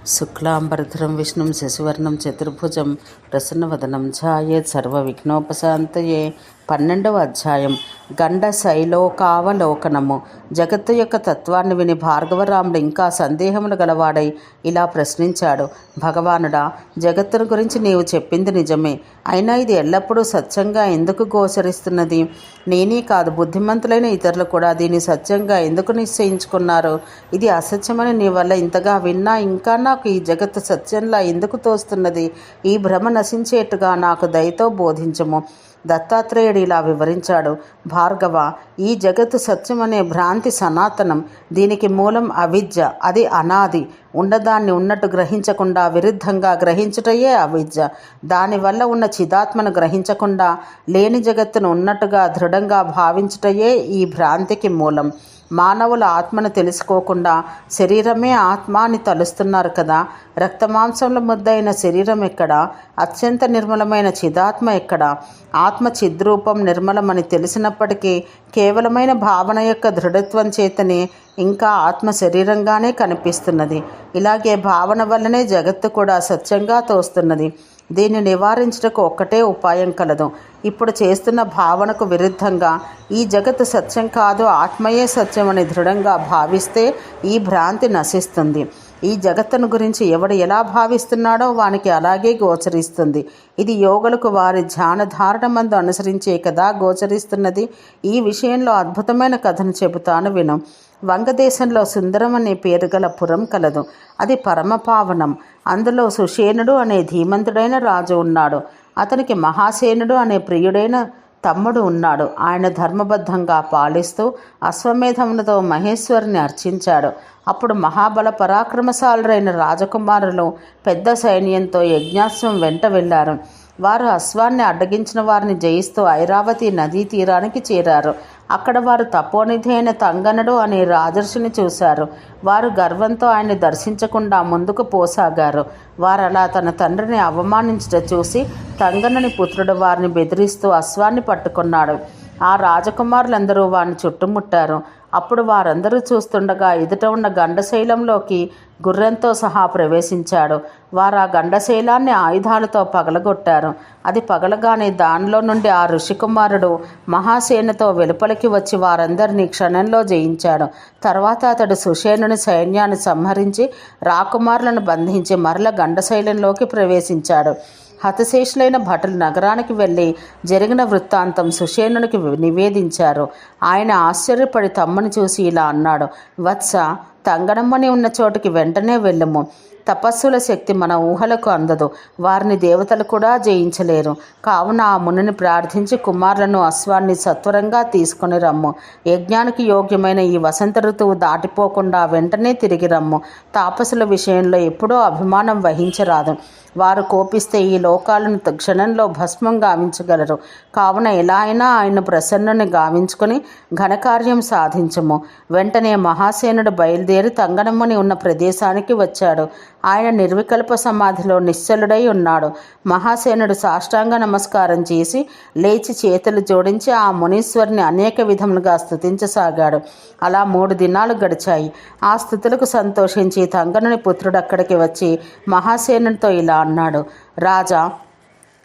శుక్లాంబరధరం విష్ణుం శశివర్ణం చతుర్భుజం ప్రసన్నవదనం ఛాయేత్ సర్వవిఘ్నోపశాంతయే. 12వ అధ్యాయం గండ శైలోకావలోకనము. జగత్తు యొక్క తత్వాన్ని విని భార్గవరాముడు ఇంకా సందేహములు గలవాడై ఇలా ప్రశ్నించాడు. భగవానుడా, జగత్తును గురించి నీవు చెప్పింది నిజమే, అయినా ఇది ఎల్లప్పుడూ సత్యంగా ఎందుకు గోచరిస్తున్నది? నేనే కాదు, బుద్ధిమంతులైన ఇతరులు కూడా దీన్ని సత్యంగా ఎందుకు నిశ్చయించుకున్నారు? ఇది అసత్యమని నీ వల్ల ఇంతగా విన్నా ఇంకా నాకు ఈ జగత్తు సత్యంలా ఎందుకు తోస్తున్నది? ఈ భ్రమ నశించేట్టుగా నాకు దయతో బోధించము. దత్తాత్రేయుడు ఇలా వివరించాడు. భార్గవ, ఈ జగత్తు సత్యమనే భ్రాంతి సనాతనం. దీనికి మూలం అవిద్య, అది అనాది. ఉన్నదాన్ని ఉన్నట్టు గ్రహించకుండా విరుద్ధంగా గ్రహించుటయే అవిద్య. దానివల్ల ఉన్న చిదాత్మను గ్రహించకుండా లేని జగత్తును ఉన్నట్టుగా దృఢంగా భావించుటయే ఈ భ్రాంతికి మూలం. మానవుల ఆత్మను తెలుసుకోకుండా శరీరమే ఆత్మ అని తలుస్తున్నారు కదా. రక్తమాంసంలో ముద్దైన శరీరం ఎక్కడ? అత్యంత నిర్మలమైన చిదాత్మ ఎక్కడ? ఆత్మ చిద్రూపం నిర్మలమని తెలిసినప్పటికీ కేవలమైన భావన యొక్క దృఢత్వం చేతనే ఇంకా ఆత్మ శరీరంగానే కనిపిస్తున్నది. ఇలాగే భావన వల్లనే జగత్తు కూడా సత్యంగా తోస్తున్నది. దీన్ని నివారించుటకు ఒక్కటే ఉపాయం కలదు. ఇప్పుడు చేస్తున్న భావనకు విరుద్ధంగా ఈ జగత్తు సత్యం కాదు, ఆత్మయే సత్యమని దృఢంగా భావిస్తే ఈ భ్రాంతి నశిస్తుంది. ఈ జగత్తును గురించి ఎవడు ఎలా భావిస్తున్నాడో వానికి అలాగే గోచరిస్తుంది. ఇది యోగులకు వారి ధ్యానధారణమందు అనుసరించే కదా గోచరిస్తున్నది. ఈ విషయంలో అద్భుతమైన కథను చెబుతాను విను. వంగదేశంలో సుందరం అనే పేరు గల పురం కలదు. అది పరమపావనం. అందులో సుషేనుడు అనే ధీమంతుడైన రాజు ఉన్నాడు. అతనికి మహాసేనుడు అనే ప్రియుడైన తమ్ముడు ఉన్నాడు. ఆయన ధర్మబద్ధంగా పాలిస్తూ అశ్వమేధములతో మహేశ్వరుని అర్చించాడు. అప్పుడు మహాబల పరాక్రమశాలురైన రాజకుమారులు పెద్ద సైన్యంతో యజ్ఞాశ్వం వెంట వెళ్ళారు. వారు అశ్వాన్ని అడ్డగించిన వారిని జయిస్తూ ఐరావతి నదీ తీరానికి చేరారు. అక్కడ వారు తపోనిధి అయిన తంగనుడు అనే రాజర్షిని చూశారు. వారు గర్వంతో ఆయన్ని దర్శించకుండా ముందుకు పోసాగారు. వారు అలా తన తండ్రిని అవమానించట చూసి తంగనుని పుత్రుడు వారిని బెదిరిస్తూ అశ్వాన్ని పట్టుకున్నాడు. ఆ రాజకుమారులందరూ వారిని చుట్టుముట్టారు. అప్పుడు వారందరూ చూస్తుండగా ఎదుట ఉన్న గండశైలంలోకి గుర్రంతో సహా ప్రవేశించాడు. వారు ఆ గండశైలాన్ని ఆయుధాలతో పగలగొట్టారు. అది పగలగానే దానిలో నుండి ఆ ఋషికుమారుడు మహాసేనతో వెలుపలికి వచ్చి వారందరినీ క్షణంలో జయించాడు. తర్వాత అతడు సుషేనుని సైన్యాన్ని సంహరించి రాకుమారులను బంధించి మరల గండశైలంలోకి ప్రవేశించాడు. హతశేషులైన భటులు నగరానికి వెళ్ళి జరిగిన వృత్తాంతం సుషేనునికి నివేదించారు. ఆయన ఆశ్చర్యపడి తమ్ముని చూసి ఇలా అన్నాడు. వత్స, తంగడమ్మని ఉన్న చోటుకి వెంటనే వెళ్ళము. తపస్సుల శక్తి మన ఊహలకు అందదు. వారిని దేవతలు కూడా జయించలేరు. కావున ఆ మునిని ప్రార్థించి కుమారులను అశ్వాన్ని సత్వరంగా తీసుకుని రమ్ము. యజ్ఞానికి యోగ్యమైన ఈ వసంత ఋతువు దాటిపోకుండా వెంటనే తిరిగి రమ్ము. తాపసుల విషయంలో ఎప్పుడూ అభిమానం వహించరాదు. వారు కోపిస్తే ఈ లోకాలను క్షణంలో భస్మం గావించగలరు. కావున ఎలా అయినా ఆయన ప్రసన్నుని గావించుకొని ఘనకార్యం సాధించము. వెంటనే మహాసేనుడు బయలుదేరి తంగనమ్మని ఉన్న ప్రదేశానికి వచ్చాడు. ఆయన నిర్వికల్ప సమాధిలో నిశ్చలుడై ఉన్నాడు. మహాసేనుడు సాష్టాంగ నమస్కారం చేసి లేచి చేతులు జోడించి ఆ మునీశ్వరుని అనేక విధములుగా స్తుతించసాగాడు. అలా 3 దినాలు గడిచాయి. ఆ స్థుతులకు సంతోషించి తంగనుని పుత్రుడు అక్కడికి వచ్చి మహాసేనుడితో ఇలా అన్నాడు. రాజా,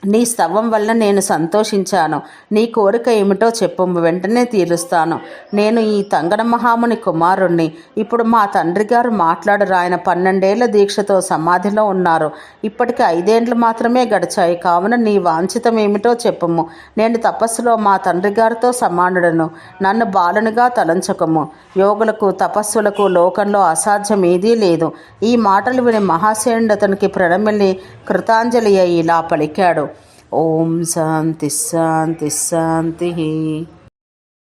నీ స్తవం వల్ల నేను సంతోషించాను. నీ కోరిక ఏమిటో చెప్పు, వెంటనే తీరుస్తాను. నేను ఈ తంగన మహాముని కుమారుణ్ణి. ఇప్పుడు మా తండ్రి గారు మాట్లాడరు. ఆయన 12 ఏళ్ల దీక్షతో సమాధిలో ఉన్నారు. ఇప్పటికి 5 ఏండ్లు మాత్రమే గడిచాయి. కావున నీ వాంఛితం ఏమిటో చెప్పుము. నేను తపస్సులో మా తండ్రి గారితో సమానుడను. నన్ను బాలునిగా తలంచకము. యోగులకు తపస్సులకు లోకంలో అసాధ్యం ఏదీ లేదు. ఈ మాటలు విని మహాసేనుడు అతనికి ప్రణమిల్లి కృతాంజలి అయి ఇలా పలికాడు. ఓం శాంతి శాంతి శాంతి.